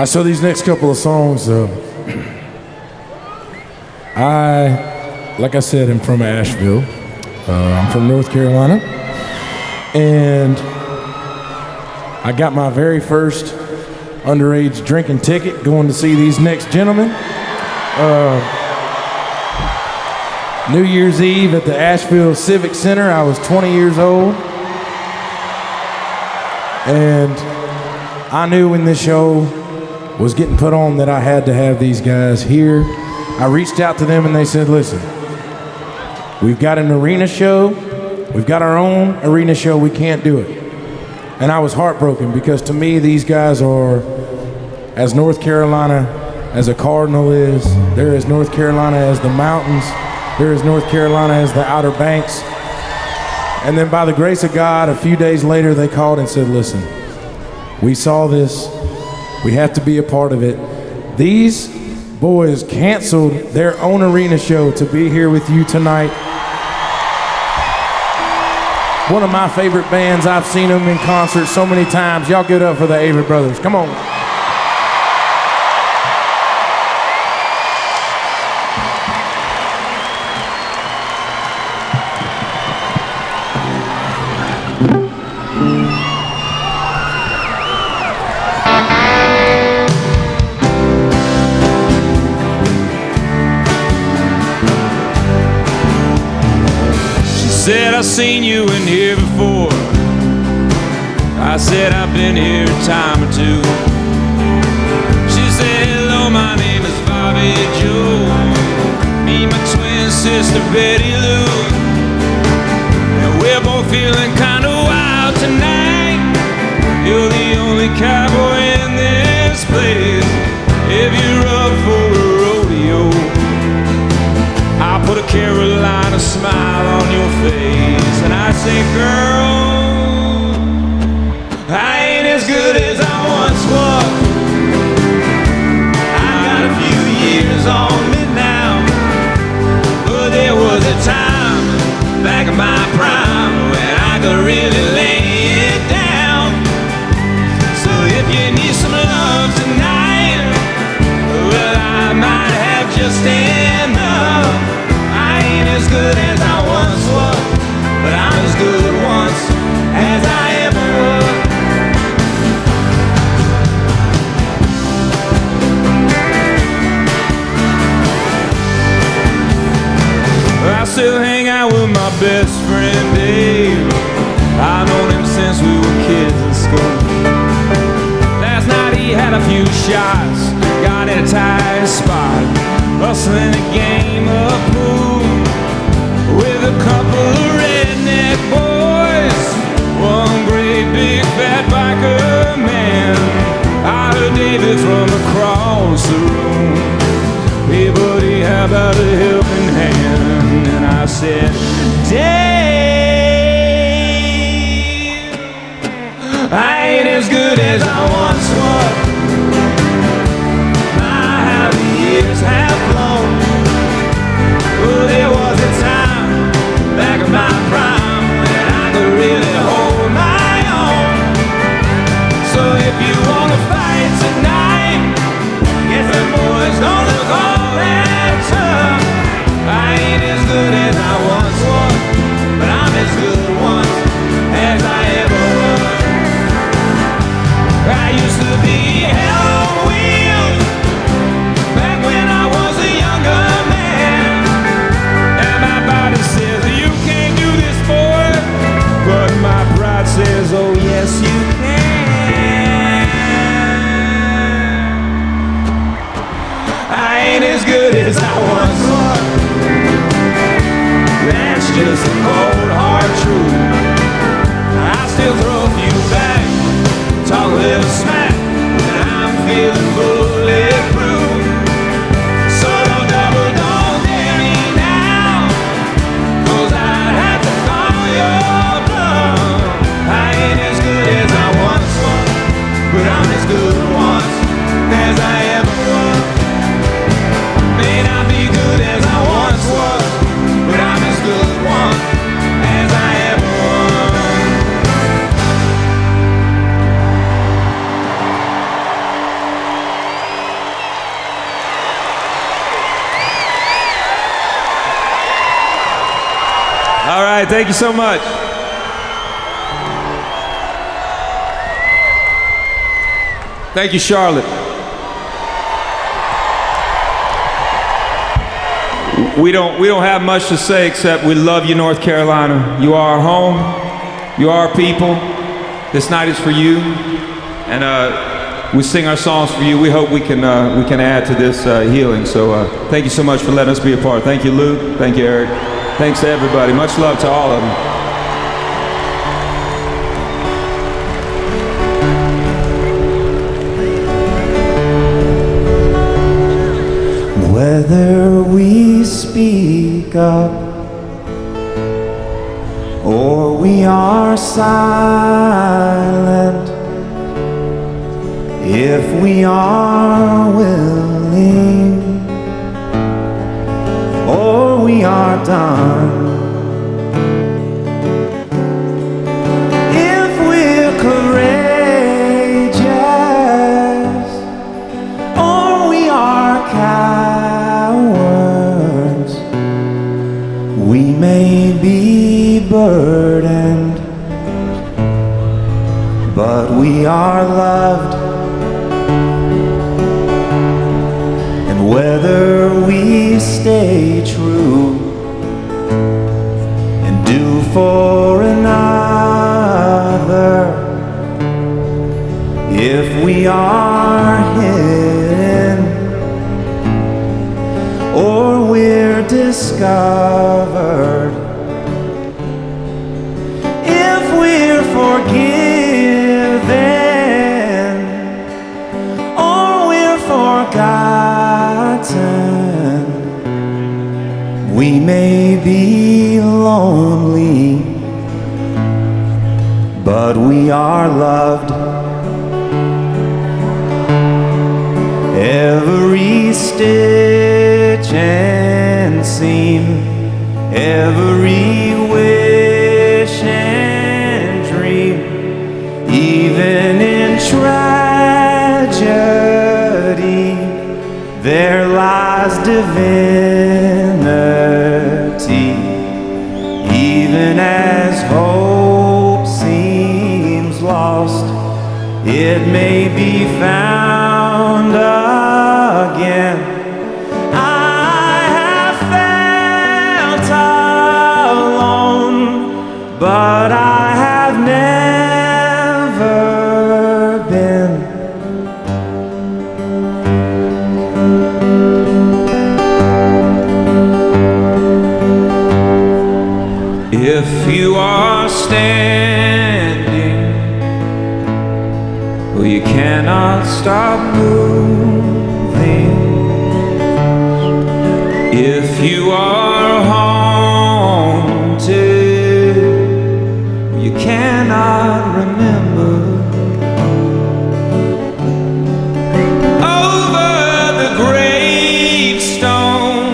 So these next couple of songs, like I said, I'm from Asheville. I'm from North Carolina. And I got my very first underage drinking ticket going to see these next gentlemen. New Year's Eve at the Asheville Civic Center. I was 20 years old. And I knew when this show was getting put on that I had to have these guys here. I reached out to them and they said, listen, we've got an arena show. We've got our own arena show. We can't do it. And I was heartbroken because to me, these guys are as North Carolina as a Cardinal is. They're as North Carolina as the mountains. They're as North Carolina as the Outer Banks. And then by the grace of God, a few days later, they called and said, listen, we saw this. We have to be a part of it. These boys canceled their own arena show to be here with you tonight. One of my favorite bands. I've seen them in concert so many times. Y'all give it up for the Avett Brothers. Come on. Said I've seen you in here before. I said I've been here a time or two. She said, hello, my name is Bobby Joe. Me, my twin sister Betty Lou. And we're both feeling kind of wild tonight. You're the only cowboy in this place. If you're up for a rodeo, I'll put a Carolina smile on your face. And I say, girl, I ain't as good as I once was. I got a few years on me now, but there was a time back in my prime when I could really lay it down. So if you need some love tonight, well, I might have just enough. As good as I once was, but I'm as good once as I ever was. I still hang out with my best friend Dave. I've known him since we were kids in school. Last night he had a few shots, got in a tight spot, hustling a game of pool with a couple of redneck boys, one great big fat biker man. I heard David from across the room, hey buddy, how about a helping hand? And I said, Dave, I ain't as good as I once was. My happy years have flown. Well, there was a time back in my prime when I could really hold my own. So if you wanna fight tonight, guess the boys don't look all that tough. I ain't as good as I once was, but I'm as good once as I ever was. I used to be hell on wheels back when I was a younger man. My body says you can't do this, boy, but my pride says, oh yes you can. I ain't as good as I once was. That's just a cold hard truth. I still throw a few back, talk a little smack, and I'm feeling bulletproof. So don't double dog dare me now, 'cause I'd have to call your bluff. I ain't as good as I once was, but I'm as good once as I ever was. May not be good as I once was, but I'm as good once as I ever was. right, thank you so much. Thank you, Charlotte. We don't have much to say except we love you, North Carolina. You are our home. You are our people. This night is for you, and we sing our songs for you. We hope we can add to this healing. So thank you so much for letting us be a part. Thank you, Luke. Thank you, Eric. Thanks to everybody. Much love to all of them. Whether we speak up or we are silent, if we are willing or we are done, if we're courageous or we are cowards, we may be burdened, but we are loved. And whether we stay true and do for another, if we are hidden or we're discovered, if we're forgiven or we're forgotten, we may be lonely, but we are loved. Every stitch and seam, every wish and dream, even in tragedy, there lies divinity. Even as hope seems lost, it may be found again. I have felt alone, but I have never been. If you are standing, well, you cannot stop moving. If you are haunted, you cannot remember. Over the gravestone,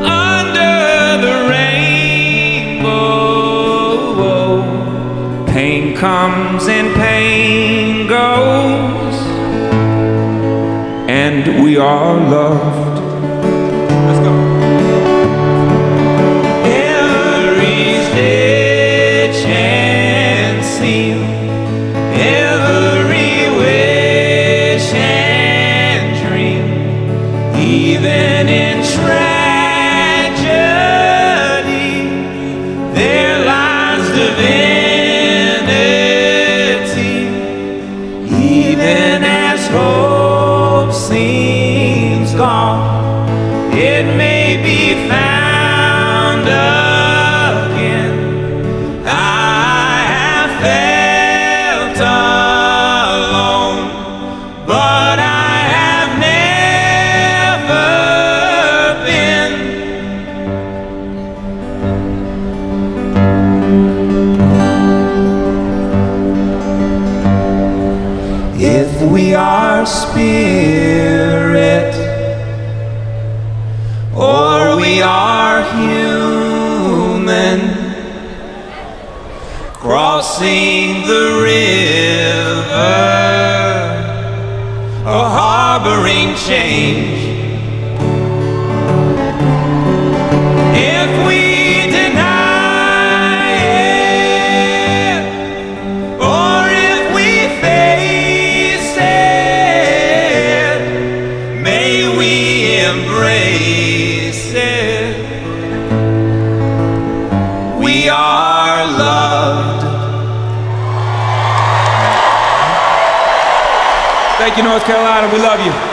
under the rainbow, pain comes and pain goes, and we are loved. Let's go. Every stitch and seam, every wish and dream, even in tragedy, there lies divinity. Even as hope seems gone, it may be found again. I have felt alone, but I have never been. If we are spirit or we are human, crossing the river or harboring change, if we deny Thank you, North Carolina. We love you.